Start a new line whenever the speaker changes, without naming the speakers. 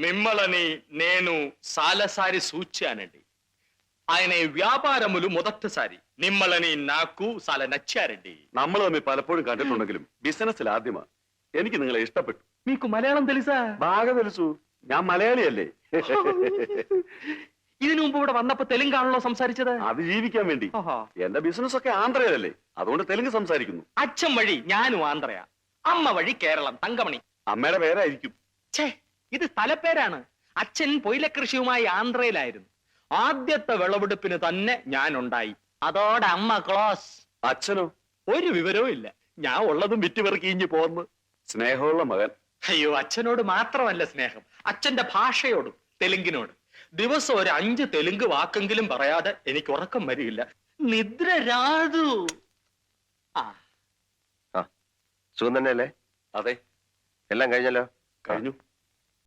మిమ్మల్ని నేను సాలసారి సూచానండి. ఆయన വ്യാപാരములు మొదటిసారి നിമ്മളനി നാക്കു സാല നച്ചാരണ്ടി.
നമ്മൾ തമ്മിൽ പലപ്പോഴും കണ്ടിട്ടുണ്ടെങ്കിലും ബിസിനസ്സിൽ ആദ്യമാ. എനിക്ക് നിങ്ങളെ ഇഷ്ടപ്പെട്ടു.
మీకు മലയാളം తెలుసా?
బాగా తెలుసు. ഞാൻ മലയാളിയല്ലേ.
ഇതിനു മുമ്പ് ഇവിടെ വന്നപ്പോ തെലുങ്കാണല്ലോ സംസാരിച്ചത്?
അത് ജീവിക്കാൻ വേണ്ടി. എന്റെ ബിസിനസ് ഒക്കെ ആന്ധ്രയിലല്ലേ, അതുകൊണ്ട് തെലുങ്ക് സംസാരിക്കുന്നു.
അച്ഛൻ വഴി ഞാനും ആന്ധ്രയാ, അമ്മ വഴി കേരളം, തങ്കമണി.
അമ്മയുടെ പേരായിരിക്കും.
ഛേ, ഇത് സ്ഥലപ്പേരാണ്. അച്ഛൻ പൊയിലക്കൃഷിയുമായി ആന്ധ്രയിലായിരുന്നു. ആദ്യത്തെ വിളവെടുപ്പിന് തന്നെ ഞാൻ ഉണ്ടായി. അതോടെ അമ്മ ക്ലോസ്.
അച്ഛനോ?
ഒരു വിവരവും ഇല്ല. ഞാൻ ഉള്ളതും വിറ്റുപെറുക്കിഞ്ഞു പോന്ന്.
സ്നേഹമുള്ള മകൻ.
അയ്യോ, അച്ഛനോട് മാത്രമല്ല സ്നേഹം, അച്ഛന്റെ ഭാഷയോടും, തെലുങ്കിനോട്. ദിവസം ഒരു 5 തെലുങ്ക് വാക്കെങ്കിലും പറയാതെ എനിക്ക് ഉറക്കം വരികയില്ല. നിദ്ര രാതു.
സുഖം തന്നെയല്ലേ?
അതെ,
എല്ലാം കഴിഞ്ഞല്ലോ.
കഴിഞ്ഞു.